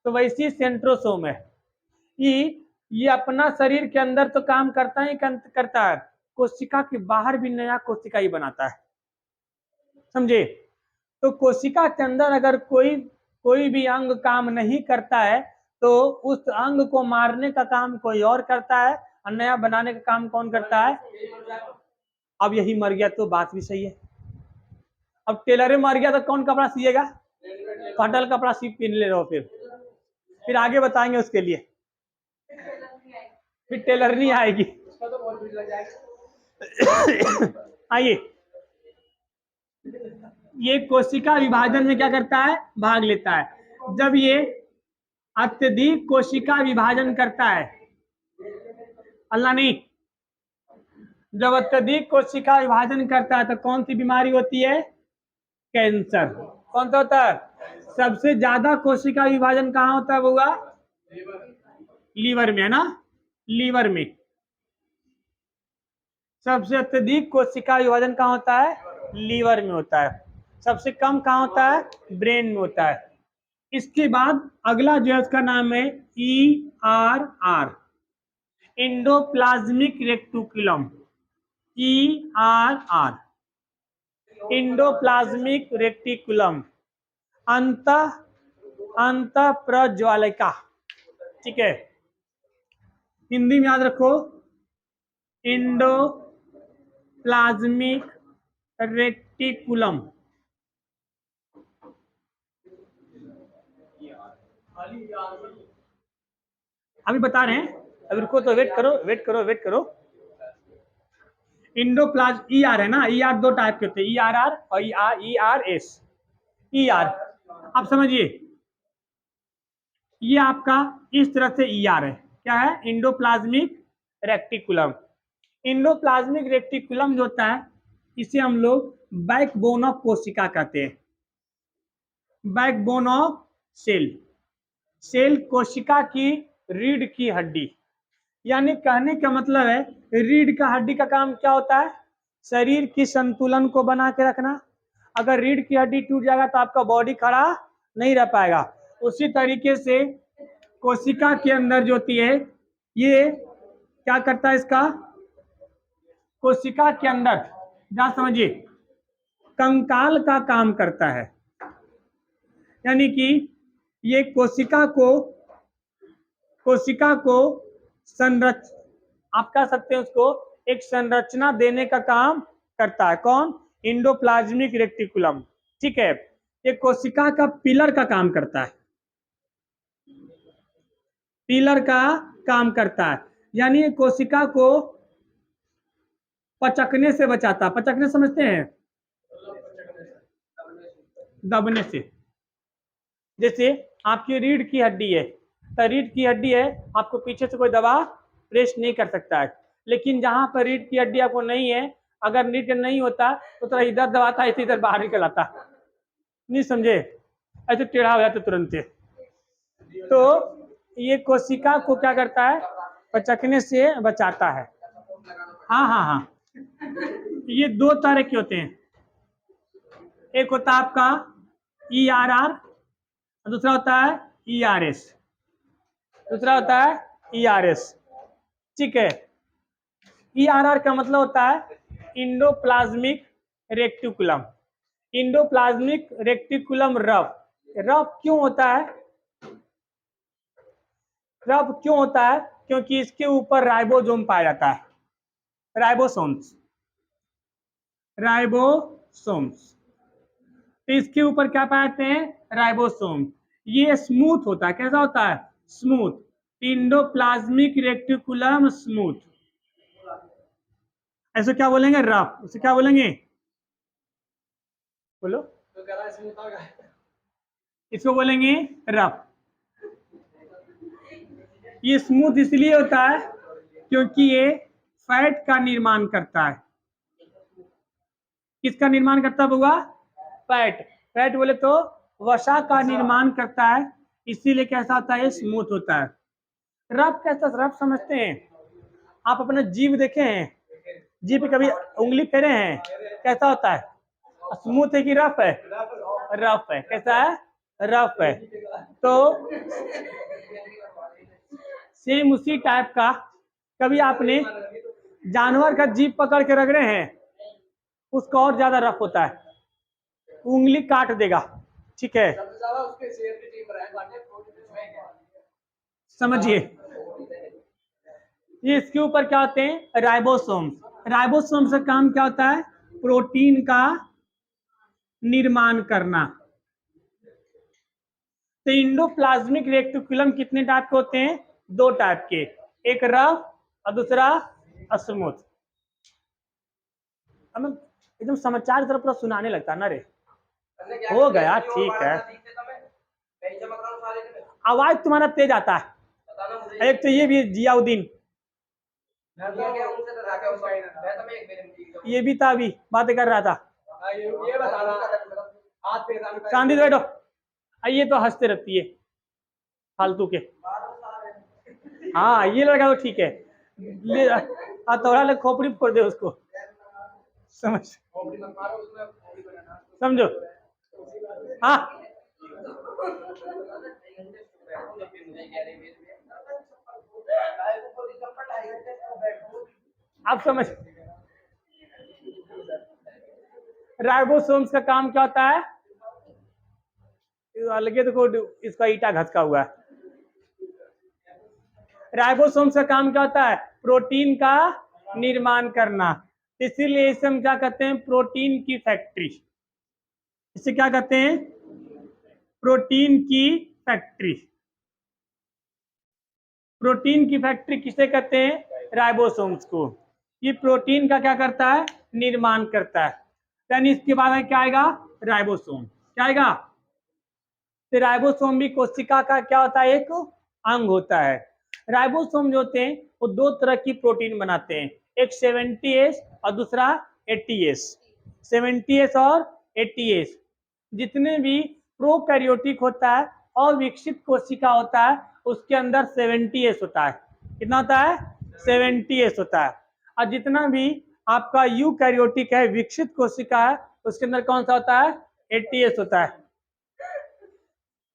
तो वैसी सेंट्रोसोम है कि ये अपना शरीर के अंदर तो काम करता ही करता है, कोशिका के बाहर भी नया कोशिका ही बनाता है, समझे? तो कोशिका के अंदर अगर कोई भी अंग काम नहीं करता है तो उस अंग को मारने का काम कोई और करता है और नया बनाने का काम कौन करता है? अब यही मर गया तो बात भी सही है। अब टेलर मर गया तो कौन कपड़ा सिएगा? फटल कपड़ा सी पहन ले रहो, फिर आगे बताएंगे उसके लिए, फिर टेलर नहीं आएगी। आइए, ये कोशिका विभाजन में क्या करता है? भाग लेता है। जब ये अत्यधिक कोशिका विभाजन करता है, अल्लाह नहीं, जब अत्यधिक कोशिका विभाजन करता है तो कौन सी बीमारी होती है? कैंसर। कौन सा होता है? सबसे ज्यादा कोशिका विभाजन कहाँ होता है बउआ? लीवर में, है ना? लीवर में सबसे अत्यधिक कोशिका विभाजन कहाँ होता है? लीवर में होता है। सबसे कम कहाँ होता है? ब्रेन में होता है। इसके बाद अगला जो है उसका नाम है ERR, endoplasmic reticulum. ERR, endoplasmic reticulum, अंत प्रज्वालिका, ठीक है? हिंदी में याद रखो, इंडोप्लाज्मिक रेक्टिकुलम। अभी बता रहे हैं, अभी रुको तो वेट करो। इंडोप्लाज्म ER है ना, ER दो टाइप के होते हैं, ERR और ERS। ER आप समझिए, ये आपका इस तरह से ER है, क्या है? Endoplasmic reticulum. इंडोप्लाज्मिक रेक्टिकुलम जो होता है इसे हम लोग बैकबोन ऑफ कोशिका कहते हैं। बैकबोन ऑफ सेल, सेल कोशिका की रीढ़ की हड्डी। यानी कहने का मतलब है, रीढ़ का हड्डी का काम क्या होता है? शरीर की संतुलन को बना के रखना। अगर रीढ़ की हड्डी टूट जाएगा तो आपका बॉडी खड़ा नहीं रह पाएगा। उसी तरीके से कोशिका के अंदर जो होती है, ये क्या करता है? इसका कोशिका के अंदर, जहाँ समझिए, कंकाल का काम करता है। यानी कि ये कोशिका को आप कह सकते हैं उसको एक संरचना देने का काम करता है। कौन? इंडोप्लाज्मिक रेक्टिकुलम, ठीक है? ये कोशिका का पिलर का काम करता है, पिलर का काम करता है। यानी कोशिका को पचकने से बचाता है। पचकने समझते हैं? दबने से, जैसे आपकी रीढ़ की हड्डी है, तो रीढ़ की हड्डी है, आपको पीछे से कोई दवा प्रेस नहीं कर सकता है। लेकिन जहां पर रीढ़ की हड्डी आपको नहीं है, अगर रीढ़ नहीं होता तो थोड़ा इधर दबाता, ऐसे इधर बाहर निकल आता, नहीं समझे, ऐसे टेढ़ा हो जाता तुरंत। तो ये कोशिका को क्या करता है, पचकने से बचाता है। हाँ हाँ हाँ, ये दो तरह के होते हैं, एक होता है आपका ERR, दूसरा होता है ERS, दूसरा होता है ERS। ठीक है, ERR का मतलब होता है endoplasmic reticulum, endoplasmic reticulum rough. Rough क्यों होता है, रफ क्यों होता है, क्योंकि इसके ऊपर राइबोसोम पाया जाता है, राइबोसोम्स, राइबोसोम्स। तो इसके ऊपर क्या पाए जाते हैं, राइबोसोम। ये स्मूथ होता है, कैसा होता है, स्मूथ, इंडोप्लाज्मिक रेक्टिकुलम स्मूथ। ऐसे क्या बोलेंगे, रफ, इसे क्या बोलेंगे, बोलो, इसको बोलेंगे रफ। ये स्मूथ इसलिए होता है क्योंकि ये फैट का निर्माण करता है। किसका निर्माण करता होगा, फैट, फैट बोले तो वसा का निर्माण करता है, इसीलिए कैसा होता है, स्मूथ होता है। रफ कैसा, रफ समझते हैं आप, अपना जीभ देखे हैं, जीभ पे कभी उंगली फेरे हैं, कैसा होता है, स्मूथ है कि रफ है, रफ है, कैसा है, रफ है। तो सेम उसी टाइप का, कभी आपने जानवर का जीभ पकड़ के रख रहे हैं, उसका और ज्यादा रफ होता है, उंगली काट देगा। ठीक है, समझिए, ये इसके ऊपर क्या होते हैं, राइबोसोम्स। राइबोसोम से काम क्या होता है, प्रोटीन का निर्माण करना। तो इंडोप्लाज्मिक रेक्टिकुलम कितने टाइप के होते हैं, दो टाइप के, एक रफ और दूसरा स्मूथ। एकदम समाचार तरफ पूरा सुनाने लगता ना रे, हो गया ठीक है, आवाज तुम्हारा तेज आता है। एक तो ये भी जियाउद्दीन, ये भी था, अभी बातें कर रहा था, शांति से बैठो, ये तो हंसते रहती है फालतू के। हाँ ये लड़का तो ठीक है, ले थोड़ा ले खोपड़ी फोड़ दे उसको, समझ, समझो, हाँ आप समझ। राइबोसोम्स का काम क्या होता है, अलगे देखो इसका ईटा घसका हुआ है। राइबोसोम्स का काम क्या होता है, प्रोटीन का निर्माण करना, इसीलिए इसे हम क्या कहते हैं, प्रोटीन की फैक्ट्री। इसे क्या कहते हैं, प्रोटीन की फैक्ट्री। प्रोटीन की फैक्ट्री किसे कहते हैं, राइबोसोम्स को। ये प्रोटीन का क्या करता है, निर्माण करता है। यानी इसके बाद में क्या आएगा, राइबोसोम, क्या आएगा, तो राइबोसोम भी कोशिका का क्या होता है, एक अंग होता है। राइबोसोम जो होते हैं वो दो तरह की प्रोटीन बनाते हैं, एक 70S और दूसरा 80S। 70S और 80S, जितने भी प्रोकैरियोटिक होता है और विकसित कोशिका होता है उसके अंदर 70S होता है। कितना होता है, 70S होता है। और जितना भी आपका यूकैरियोटिक है, विकसित कोशिका है, उसके अंदर कौन सा होता है, 80S होता है।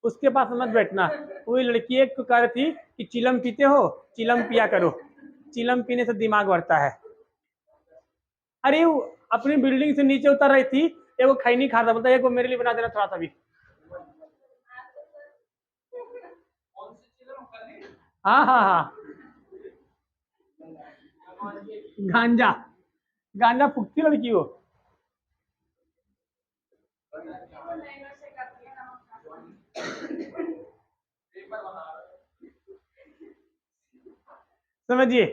उसके पास मत बैठना। वही लड़की एक कह रही थी कि चिलम पीते हो, चिलम पिया करो, चिलम पीने से दिमाग बढ़ता है। अरे वो अपनी बिल्डिंग से नीचे उतर रही थी, एगो खैनी खा रहा, बोलता है एक मेरे लिए बना देना थोड़ा सा भी। हाँ हाँ हाँ, गांजा, गांजा फूकती लड़की हो। समझिए,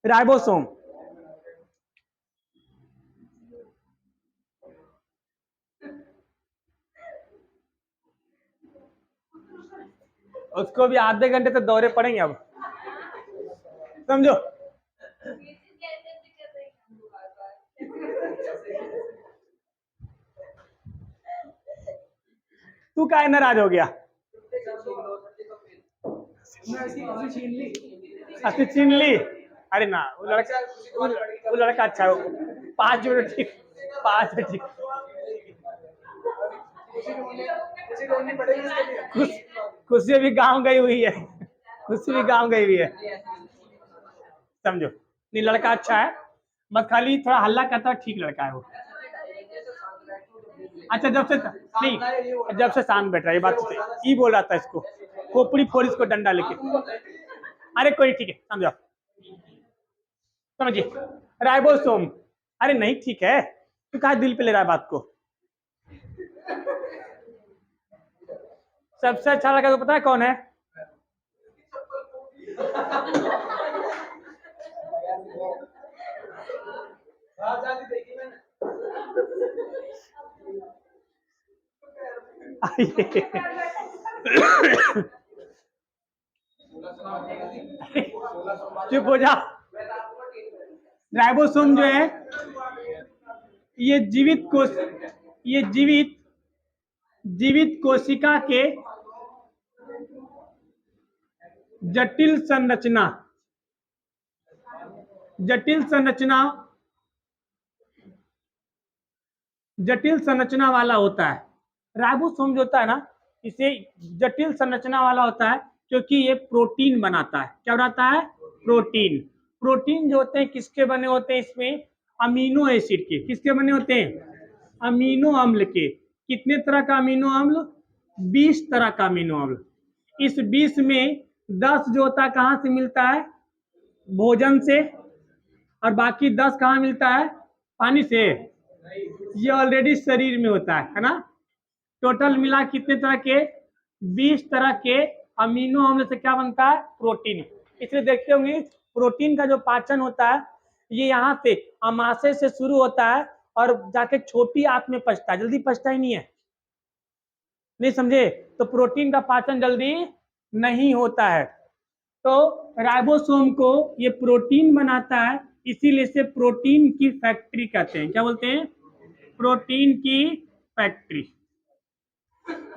राइबोसोम, इसको भी आधे घंटे तक दौरे पड़ेंगे अब, समझो। तू काहे नाराज हो गया? अच्छी छीन ली? अरे ना, वो लड़का अच्छा है। 5 मिनट ठीक, 5 मिनट ठीक। खुशी भी गांव गई हुई है, खुशी भी गांव गई हुई है, समझो। नहीं, लड़का अच्छा है, मत खाली थोड़ा हल्ला करता है, ठीक लड़का है वो। अच्छा, जब से नहीं, जब से शांत बैठ रहा है, ये बात ये बोल रहा था इसको खोपड़ी फोड़ इसको डंडा लेके। अरे कोई ठीक है, समझो, समझिए। राइबोसोम, अरे नहीं ठीक है, तू कहा दिल पे ले रहा है बात को। सबसे अच्छा लगा तो पता है कौन है? चुप हो जा। राइबोसोम जो है ये जीवित कोशिका के जटिल संरचना वाला होता है। राइबोसोम जो होता है ना, इसे जटिल संरचना वाला होता है क्योंकि ये प्रोटीन बनाता है। क्या बनाता है? प्रोटीन। प्रोटीन जो होते हैं किसके बने होते हैं? इसमें अमीनो एसिड के। किसके बने होते हैं? अमीनो अम्ल के। कितने तरह का अमीनो अम्ल? 20 तरह का अमीनो अम्ल। इस 20 में 10 जो होता है कहां से मिलता है? भोजन से। और बाकी 10 कहां मिलता है? पानी से। ये ऑलरेडी शरीर में होता है ना। टोटल मिला कितने तरह के? 20 तरह के अमीनो अम्ल से क्या बनता है? प्रोटीन। इसलिए देखते होंगे प्रोटीन का जो पाचन होता है ये यहाँ से अमाशय से शुरू होता है और जाके छोटी आंत में पचता है। जल्दी पचता ही नहीं है, नहीं समझे? तो प्रोटीन का पाचन जल्दी नहीं होता है। तो राइबोसोम को ये प्रोटीन बनाता है, इसीलिए इसे प्रोटीन की फैक्ट्री कहते हैं। क्या बोलते हैं? प्रोटीन की फैक्ट्री।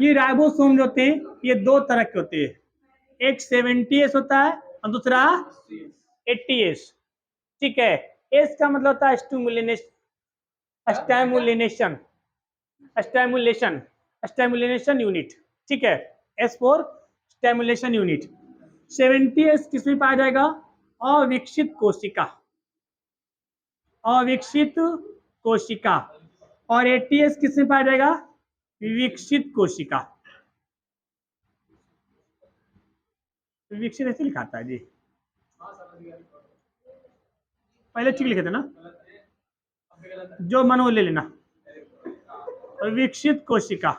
ये राइबोसोम जो होते हैं ये 2 तरह के होते हैं, एक 70S होता है और दूसरा 80S। ठीक है, एस का मतलब होता है स्टिमुलेशन यूनिट। ठीक है, S for stimulation unit. 70S किसमें पाया जाएगा? अविकसित कोशिका। और 80S किसमें पाया जाएगा? विकसित कोशिका। विकसित ऐसे लिखा था जी, पहले ठीक लिखे थे ना, जो मन वो ले लेना। विकसित कोशिका।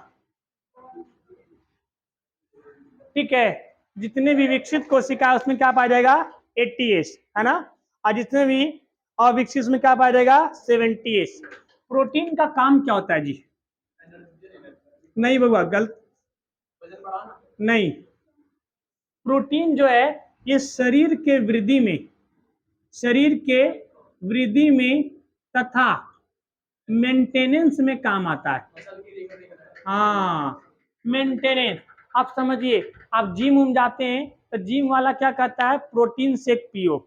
ठीक है, जितने भी विकसित कोशिका है उसमें क्या पाया जाएगा? 80S, है ना। और जितने भी अविकसित में क्या पाया जाएगा? 70S। प्रोटीन का काम क्या होता है जी? नहीं बाबा, गलत। नहीं, प्रोटीन जो है ये शरीर के वृद्धि में तथा मेंटेनेंस में काम आता है। हाँ, मेंटेनेंस। आप समझिए, आप जिम जाते हैं तो जिम वाला क्या कहता है? प्रोटीन शेक पियो।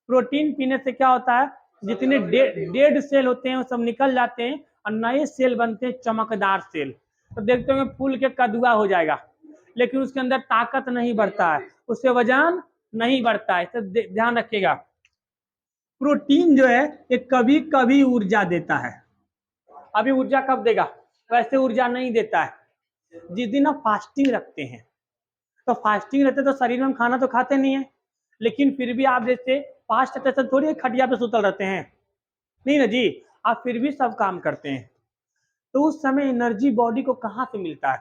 प्रोटीन पीने से क्या होता है? जितने डेड सेल होते हैं वो सब निकल जाते हैं और नए सेल बनते हैं, चमकदार सेल। तो देखते होंगे फूल के कदुआ हो जाएगा, लेकिन उसके अंदर ताकत नहीं बढ़ता है, उससे वजन नहीं बढ़ता है। तो ध्यान रखिएगा, प्रोटीन जो है ये कभी कभी ऊर्जा देता है। अभी ऊर्जा कब देगा? वैसे ऊर्जा नहीं देता है। जिस दिन आप फास्टिंग रखते हैं, तो फास्टिंग रहते तो शरीर में हम खाना तो खाते नहीं है, लेकिन फिर भी आप जैसे फास्ट रहते तो थोड़ी खटिया पे सुतल रहते हैं, नहीं ना जी, आप फिर भी सब काम करते हैं। तो उस समय एनर्जी बॉडी को कहाँ से मिलता है?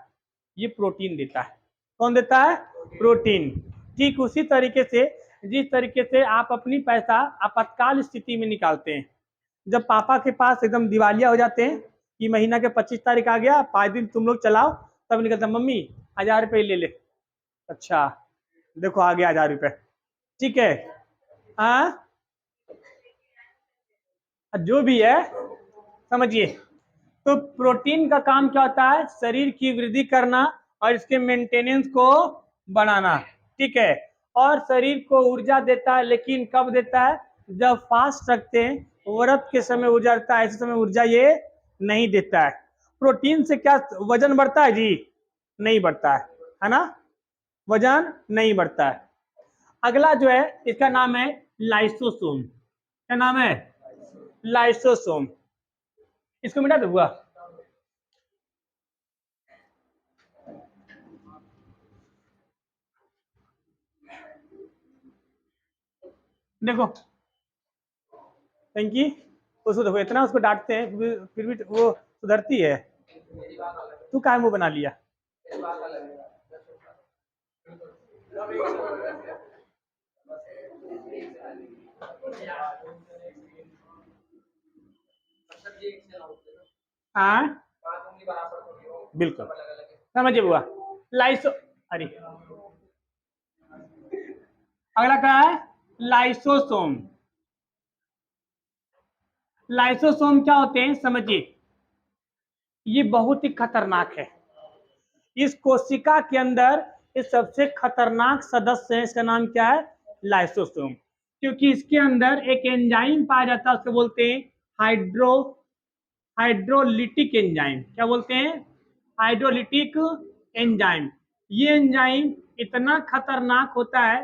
ये प्रोटीन देता है। कौन देता है? प्रोटीन। ठीक उसी तरीके से जिस तरीके से आप अपनी पैसा आपातकाल स्थिति में निकालते हैं, जब पापा के पास एकदम दिवालिया हो जाते हैं कि महीना के 25 तारीख आ गया, 5 दिन तुम लोग चलाओ, तब निकलता, मम्मी 1000 रुपये ले ले। अच्छा, देखो आ गया 1000 रुपये। ठीक है, हाँ जो भी है समझिए। तो प्रोटीन का काम क्या होता है? शरीर की वृद्धि करना और इसके मेंटेनेंस को बढ़ाना। ठीक है, और शरीर को ऊर्जा देता है, लेकिन कब देता है? जब फास्ट रखते हैं, व्रत के समय ऊर्जा देता है, ऐसे समय ऊर्जा ये नहीं देता है। प्रोटीन से क्या वजन बढ़ता है जी? नहीं बढ़ता है ना? वजन नहीं बढ़ता है। अगला जो है इसका नाम है लाइसोसोम। क्या नाम है? लाइसोसोम। इसको मिटा दूंगा। देखो पिंकी, उसको देखो इतना उसको डांटते हैं फिर भी वो सुधरती है। तू काय मुंह बना लिया? हाँ बिल्कुल समझिए बुआ। लाइसो अरे अगला क्या है? लाइसोसोम। लाइसोसोम क्या होते हैं समझिए। ये बहुत ही खतरनाक है। इस कोशिका के अंदर ये सबसे खतरनाक सदस्य है। इसका नाम क्या है? लाइसोसोम। क्योंकि इसके अंदर एक एंजाइम पाया जाता है, उसको बोलते हैं हाइड्रो हाइड्रोलिटिक एंजाइम। क्या बोलते हैं? Hydrolytic enzyme. ये एंजाइम इतना खतरनाक होता है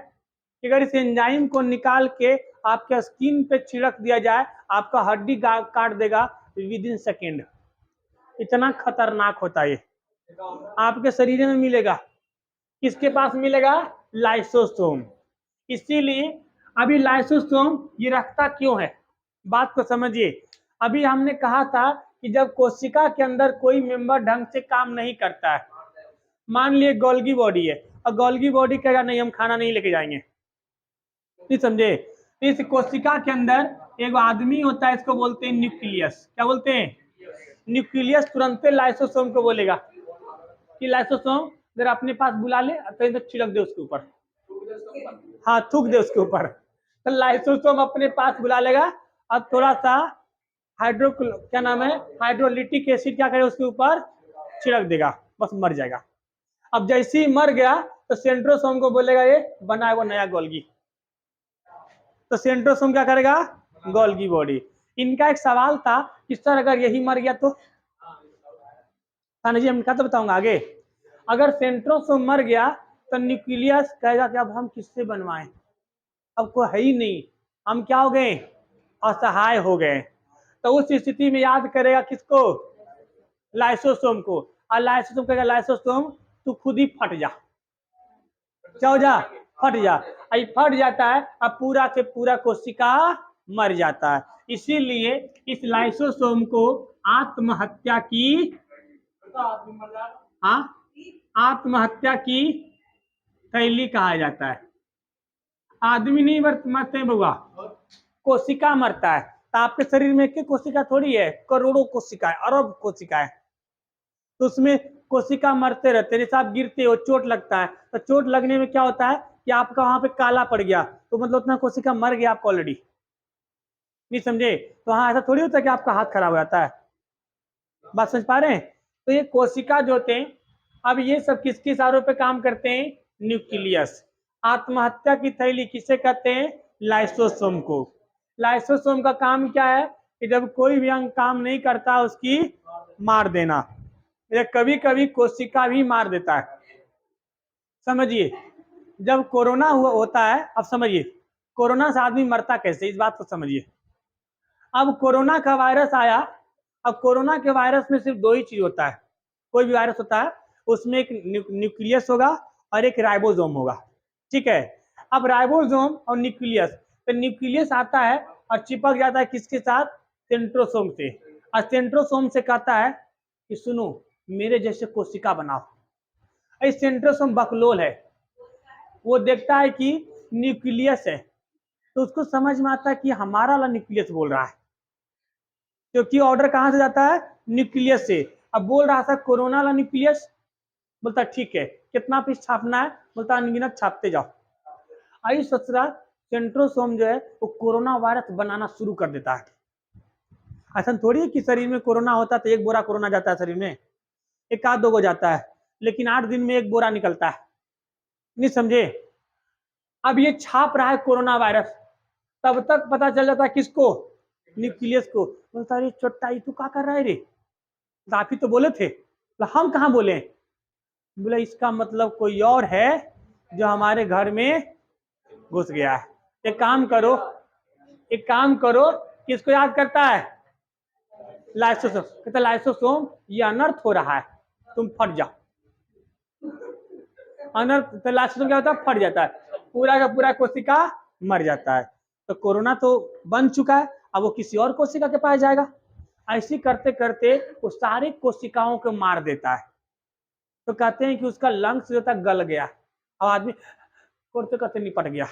कि अगर इस एंजाइम को निकाल के आपके स्किन पे छिड़क दिया जाए, आपका हड्डी काट देगा विद इन सेकेंड। इतना खतरनाक होता है ये। आपके शरीर में मिलेगा। किसके पास मिलेगा? लाइसोसोम। इसीलिए अभी लाइसोसोम ये रखता क्यों है? बात को समझिए। अभी हमने कहा था कि जब कोशिका के अंदर कोई मेंबर ढंग से काम नहीं करता है, मान लिए गोल्गी बॉडी है और गोल्गी बॉडी कहेगा नहीं हम खाना नहीं लेके जाएंगे, नहीं समझे? इस कोशिका के अंदर एक आदमी होता है, इसको बोलते हैं न्यूक्लियस। क्या बोलते हैं? न्यूक्लियस तुरंत लाइसोसोम को बोलेगा कि लाइसोसोम अगर अपने पास बुला ले कहीं तो छिड़क दे उसके ऊपर, हाँ थूक दे उसके ऊपर। तो लाइसोसोम अपने पास बुला लेगा और थोड़ा सा क्या नाम है, हाइड्रोलिटिक एसिड क्या करे उसके ऊपर छिड़क देगा, बस मर जाएगा। अब जैसे ही मर गया तो सेंट्रोसोम को बोलेगा ये बना है वो नया गोल्गी। तो सेंट्रोसोम क्या करेगा? Golgi body. इनका एक सवाल था कि सर अगर यही मर गया तो? जी हम क्या तो बताऊंगा आगे। अगर सेंट्रोसोम मर गया तो न्यूक्लियस कहेगा कि अब हम किससे बनवाएं, अब कोई है ही नहीं, हम क्या हो गए? असहाय हो गए। तो उस स्थिति में याद करेगा किसको? लाइसोसोम को। और लाइसोसोम कहेगा लाइसोसोम तू खुद ही फट जा, क्या हो जा? फट जा। फट जाता है, अब पूरा के पूरा कोशिका मर जाता है। इसीलिए इस लाइसोसोम को आत्महत्या की, हाँ आत्महत्या की थैली कहा जाता है। आदमी नहीं मरते हैं बउआ, कोशिका मरता है। तो आपके शरीर में एक कोशिका थोड़ी है, करोड़ों कोशिका है, अरब कोशिका है। तो उसमें कोशिका मरते रहते हैं। जैसे आप गिरते हो, चोट लगता है, तो चोट लगने में क्या होता है कि आपका वहां पे काला पड़ गया, तो मतलब उतना कोशिका मर गया आपको ऑलरेडी, नहीं समझे? तो हाँ ऐसा थोड़ी होता है कि आपका हाथ खराब हो जाता है। बात समझ पा रहे हैं? तो ये कोशिका जो होते हैं, अब ये सब किसके इशारों पे काम करते हैं? न्यूक्लियस। आत्महत्या की थैली किसे कहते हैं? लाइसोसोम को। लाइसोसोम का काम क्या है कि जब कोई भी अंग काम नहीं करता उसकी मार देना, या कभी कभी कोशिका भी मार देता है। समझिए, जब कोरोना होता है, अब समझिए कोरोना से आदमी मरता कैसे, इस बात को समझिए। अब कोरोना का वायरस आया। अब कोरोना के वायरस में सिर्फ दो ही चीज होता है। कोई भी वायरस होता है उसमें एक न्यूक्लियस होगा और एक राइबोसोम होगा। ठीक है, अब राइबोसोम और न्यूक्लियस, तो न्यूक्लियस आता है और चिपक जाता है किसके साथ? सेंट्रोसोम से। और सेंट्रोसोम से कहता है कि सुनो मेरे जैसे कोशिका बनाओ। इस सेंट्रोसोम बकलोल है, वो देखता है कि न्यूक्लियस है, तो उसको समझ में आता है कि हमारा वाला न्यूक्लियस बोल रहा है, क्योंकि ऑर्डर कहां से जाता है? न्यूक्लियस से। अब बोल रहा था कोरोना वाला न्यूक्लियस, बोलता ठीक है कितना पीस छापना है, बोलता अनगिनत छापते जाओ। आई ससुरा सेंट्रोसोम जो है वो कोरोना वायरस बनाना शुरू कर देता है। ऐसा थोड़ी है कि शरीर में कोरोना होता है तो एक बोरा कोरोना जाता है शरीर में, एक आध दो को जाता है, लेकिन 8 दिन में एक बोरा निकलता है। नहीं समझे? अब ये छाप रहा है कोरोना वायरस, तब तक पता चल जाता है किसको? न्यूक्लियस को। बोलता अरे छोटा तू क्या कर रहा है रे? आप ही तो बोले थे। हम कहाँ बोले? बोला इसका मतलब कोई और है जो हमारे घर में घुस गया है। एक काम करो, किसको याद करता है? लाइसोसोम। कहता लाइसोसोम ये अनर्थ हो रहा है, तुम फट जाओ। अनर्थ तो लाइसोसोम क्या होता है? फट जाता है, पूरा का पूरा कोशिका मर जाता है। तो कोरोना तो बन चुका है, अब वो किसी और कोशिका के पास जाएगा। ऐसे करते करते वो सारी कोशिकाओं को मार देता है। तो कहते हैं कि उसका लंग्स जो था गल गया, अब आदमी करते करते निपट गया।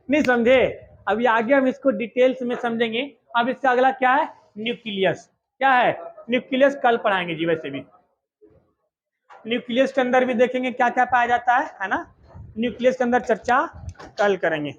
नहीं समझे? अभी आगे हम इसको डिटेल्स में समझेंगे। अब इसका अगला क्या है? न्यूक्लियस। क्या है? न्यूक्लियस कल पढ़ाएंगे जी। वैसे भी न्यूक्लियस के अंदर भी देखेंगे क्या क्या पाया जाता है ना। न्यूक्लियस के अंदर चर्चा कल करेंगे।